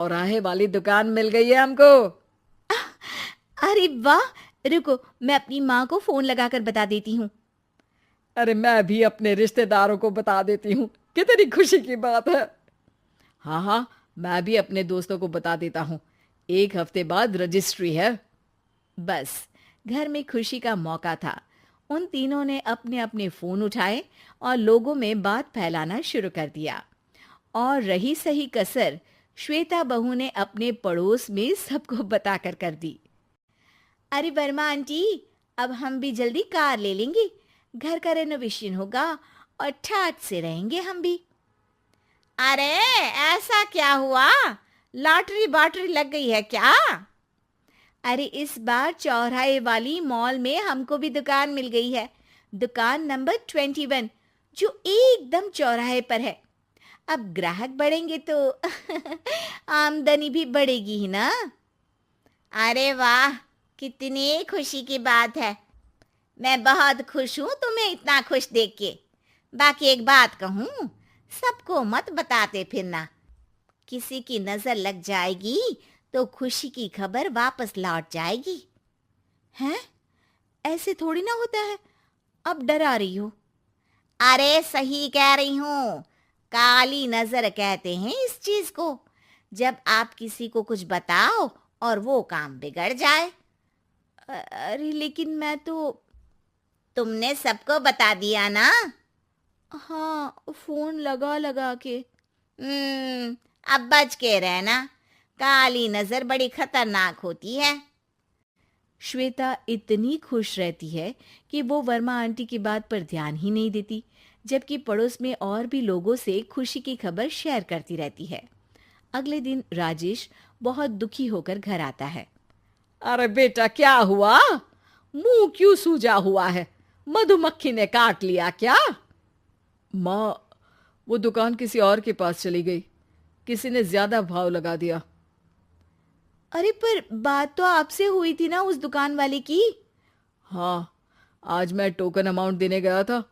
चौराहे वाली दुकान मिल गई है हमको। अरे वाह! रुको, मैं अपनी माँ को फ़ोन लगाकर बता देती हूँ। अरे मैं भी अपने रिश्तेदारों को बता देती हूँ। कितनी खुशी की बात है। हाँ हाँ, मैं भी अपने दोस्तों को बता देता हूँ। एक हफ्ते बाद रजिस्ट्री है। बस, घर में खुशी का मौका था। उन तीनों ने अपने-अपने फ़ोन उठाए और लोगों में बात फैलाना शुरू कर दिया। और रही सही कसर, श्वेता बहू ने अपने पड़ोस में सबको बताकर कर दी। अरे वर्मा आंटी, अब हम भी जल्दी कार ले लेंगे। घर का रेनोवेशन होगा और ठाट से रहेंगे हम भी। अरे ऐसा क्या हुआ? लॉटरी बाटरी लग गई है क्या? अरे इस बार चौराहे वाली मॉल में हमको भी दुकान मिल गई है। दुकान नंबर 21, जो एकदम चौराहे पर है। अब ग्राहक बढ़ेंगे तो आमदनी भी बढ़ेगी ही ना। अरे वाह, कितनी खुशी की बात है। मैं बहुत खुश हूँ तुम्हें इतना खुश देख के। बाकी एक बात कहूँ, सबको मत बताते फिरना। किसी की नजर लग जाएगी तो खुशी की खबर वापस लौट जाएगी। हैं? ऐसे थोड़ी ना होता है। अब डरा रही हो। अरे सही कह रही हूँ। काली नजर कहते हैं इस चीज को, जब आप किसी को कुछ बताओ और वो काम बिगड़ जाए। अरे लेकिन मैं तो। तुमने सबको बता दिया ना? हाँ, फोन लगा लगा के। अब बच के रहना। काली नजर बड़ी खतरनाक होती है। श्वेता इतनी खुश रहती है कि वो वर्मा आंटी की बात पर ध्यान ही नहीं देती, जबकि पड़ोस में और भी लोगों से खुशी की खबर शेयर करती रहती है। अगले दिन राजेश बहुत दुखी होकर घर आता है। अरे बेटा, क्या हुआ? मुंह क्यों सूजा हुआ है? मधुमक्खी ने काट लिया क्या? माँ, वो दुकान किसी और के पास चली गई। किसी ने ज्यादा भाव लगा दिया। अरे पर बात तो आपसे हुई थी ना उस दुकान वाले की। हाँ, आज मैं टोकन अमाउंट देने गया था,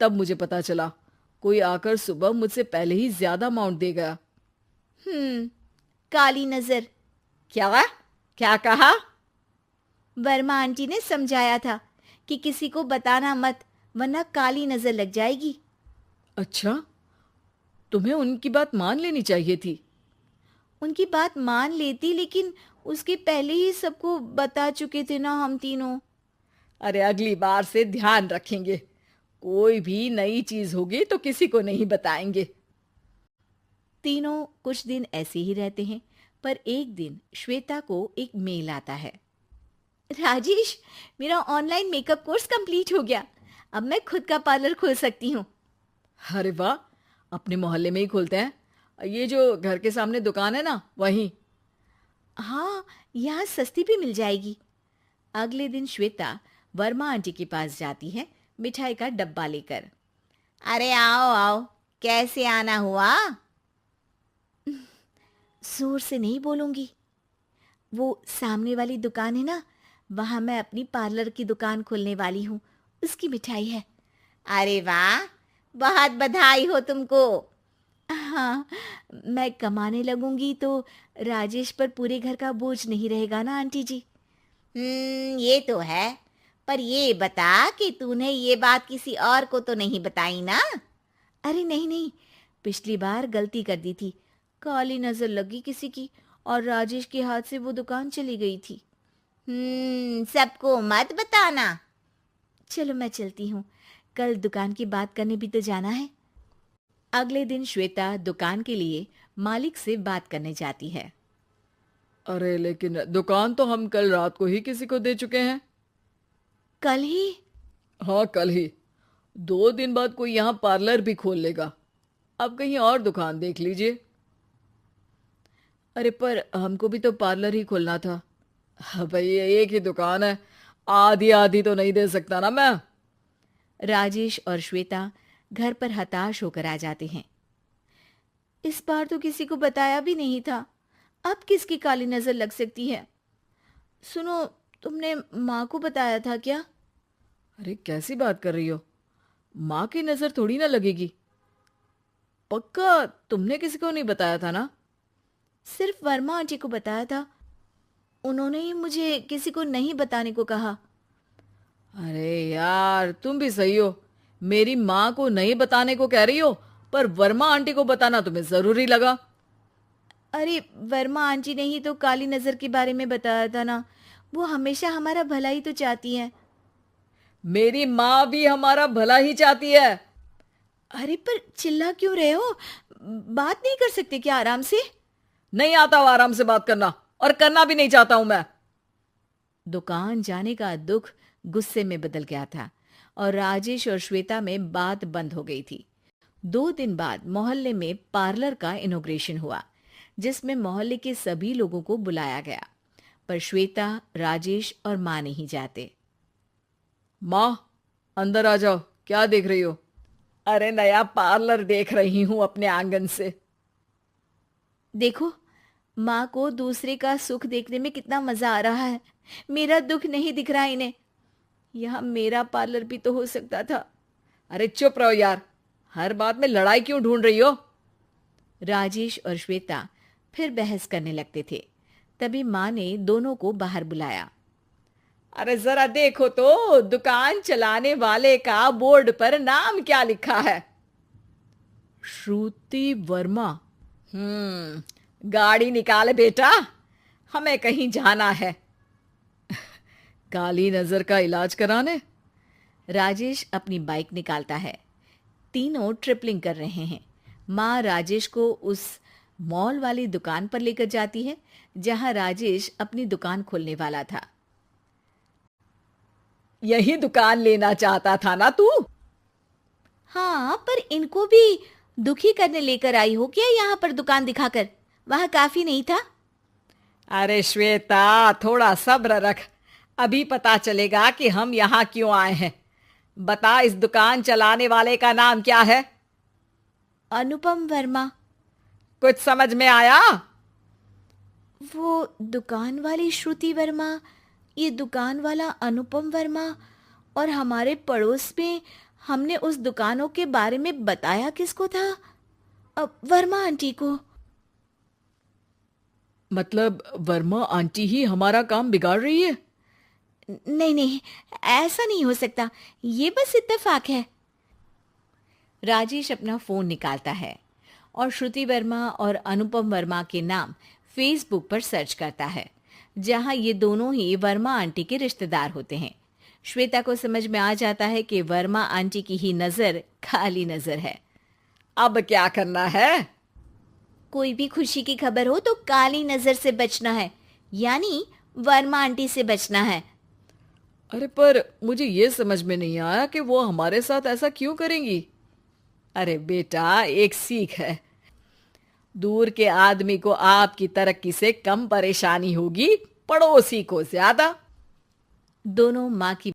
तब मुझे पता चला। कोई आकर सुबह मुझसे पहले ही ज्यादा अमाउंट दे गया। हम्म, काली नजर। क्या? क्या कहा? वर्मा आंटी ने समझाया था कि किसी को बताना मत, वरना काली नजर लग जाएगी। अच्छा, तुम्हें उनकी बात मान लेनी चाहिए थी। उनकी बात मान लेती, लेकिन उसके पहले ही सबको बता चुके थे ना हम तीनों। अरे अगली बार से ध्यान रखेंगे। कोई भी नई चीज होगी तो किसी को नहीं बताएंगे। तीनों कुछ दिन ऐसे ही रहते हैं, पर एक दिन श्वेता को एक मेल आता है। राजेश, मेरा ऑनलाइन मेकअप कोर्स कंप्लीट हो गया। अब मैं खुद का पार्लर खोल सकती हूँ। अरे वाह, अपने मोहल्ले में ही खोलते हैं। ये जो घर के सामने दुकान है ना, वहीं। हाँ, यहाँ सस्ती भी मिल जाएगी। अगले दिन श्वेता वर्मा आंटी के पास जाती है, मिठाई का डब्बा लेकर। अरे आओ आओ, कैसे आना हुआ? जोर से नहीं बोलूंगी। वो सामने वाली दुकान है ना, वहां मैं अपनी पार्लर की दुकान खोलने वाली हूँ। उसकी मिठाई है। अरे वाह, बहुत बधाई हो तुमको। हाँ, मैं कमाने लगूंगी तो राजेश पर पूरे घर का बोझ नहीं रहेगा ना आंटी जी। ये तो है। पर ये बता कि तूने ये बात किसी और को तो नहीं बताई ना? अरे नहीं नहीं, पिछली बार गलती कर दी थी। काली नजर लगी किसी की और राजेश के हाथ से वो दुकान चली गई थी। सबको मत बताना। चलो मैं चलती हूँ, कल दुकान की बात करने भी तो जाना है। अगले दिन श्वेता दुकान के लिए मालिक से बात करने जाती है। अरे लेकिन दुकान तो हम कल रात को ही किसी को दे चुके हैं। कल ही? हाँ, कल ही। 2 दिन बाद कोई यहाँ पार्लर भी खोल लेगा। अब कहीं और दुकान देख लीजिए। अरे पर हमको भी तो पार्लर ही खोलना था। हाँ भाई, ये एक ही दुकान है। आधी आधी तो नहीं दे सकता ना मैं। राजेश और श्वेता घर पर हताश होकर आ जाते हैं। इस बार तो किसी को बताया भी नहीं था। अब किसकी काली नजर लग सकती है? सुनो, तुमने माँ को बताया था क्या? अरे कैसी बात कर रही हो? माँ की नजर थोड़ी ना लगेगी। पक्का तुमने किसी को नहीं बताया था ना? सिर्फ वर्मा आंटी को बताया था। उन्होंने ही मुझे किसी को नहीं बताने को कहा। अरे यार, तुम भी सही हो। मेरी माँ को नहीं बताने को कह रही हो, पर वर्मा आंटी को बताना तुम्हें जरूरी लगा। अरे वर्मा आंटी ने ही तो काली नज़र के बारे में बताया था ना। वो हमेशा हमारा भला ही तो चाहती हैं। मेरी माँ भी हमारा भला ही चाहती है। अरे पर चिल्ला क्यों रहे हो? बात नहीं कर सकते क्या आराम से? नहीं आता वो आराम से बात करना, और करना भी नहीं चाहता हूं मैं। दुकान जाने का दुख गुस्से में बदल गया था और राजेश और श्वेता में बात बंद हो गई थी। 2 दिन बाद मोहल्ले में पार्लर का इनॉग्रेशन हुआ, जिसमें मोहल्ले के सभी लोगों को बुलाया गया, पर श्वेता, राजेश और माँ नहीं जाते। माँ, अंदर आ जाओ। क्या देख रही हो? अरे, नया पार्लर देख रही हूं अपने आंगन से। देखो, माँ को दूसरे का सुख देखने में कितना मजा आ रहा है। मेरा दुख नहीं दिख रहा इन्हें। यहाँ मेरा पार्लर भी तो हो सकता था। अरे चुप रहो यार, हर बात में लड़ाई क्यों ढूंढ रही हो? राजेश और श्वेता फिर बहस करने लगते थे। तभी माँ ने दोनों को बाहर बुलाया। अरे जरा देखो तो, दुकान चलाने वाले का बोर्ड पर नाम क्या लिखा है? श्रुति वर्मा। गाड़ी निकाल बेटा, हमें कहीं जाना है। काली नजर का इलाज कराने? राजेश अपनी बाइक निकालता है। तीनों ट्रिपलिंग कर रहे हैं। माँ राजेश को उस मॉल वाली दुकान पर लेकर जाती है जहां राजेश अपनी दुकान खोलने वाला था। यही दुकान लेना चाहता था ना तू? हाँ, पर इनको भी दुखी करने लेकर आई हो क्या यहाँ पर दुकान दिखाकर? वहाँ काफी नहीं था? अरे श्वेता, थोड़ा सब्र रख, अभी पता चलेगा कि हम यहाँ क्यों आए हैं। बता, इस दुकान चलाने वाले का नाम क्या है? अनुपम वर्मा। कुछ समझ में आया? वो दुकान वाली श्रुति वर्मा, ये दुकान वाला अनुपम वर्मा, और हमारे पड़ोस में हमने उस दुकानों के बारे में बताया किसको था? वर्मा आंटी को। मतलब वर्मा आंटी ही हमारा काम बिगाड़ रही है? नहीं नहीं, ऐसा नहीं हो सकता। ये बस इत्तेफाक है। राजेश अपना फोन निकालता है और श्रुति वर्मा और अनुपम वर्मा के नाम फेसबुक पर सर्च करता है, जहां ये दोनों ही वर्मा आंटी के रिश्तेदार होते हैं। श्वेता को समझ में आ जाता है कि वर्मा आंटी की ही नजर काली नजर है। अब क्या करना है? कोई भी खुशी की खबर हो तो काली नजर से बचना है, यानी वर्मा आंटी से बचना है। अरे पर मुझे ये समझ में नहीं आया कि वो हमारे साथ ऐसा क्यों करेंगी। अरे बेटा, एक सीख है, दूर के आदमी को आपकी तरक्की से कम परेशानी होगी, पड़ोसी को ज्यादा। दोनों माँ की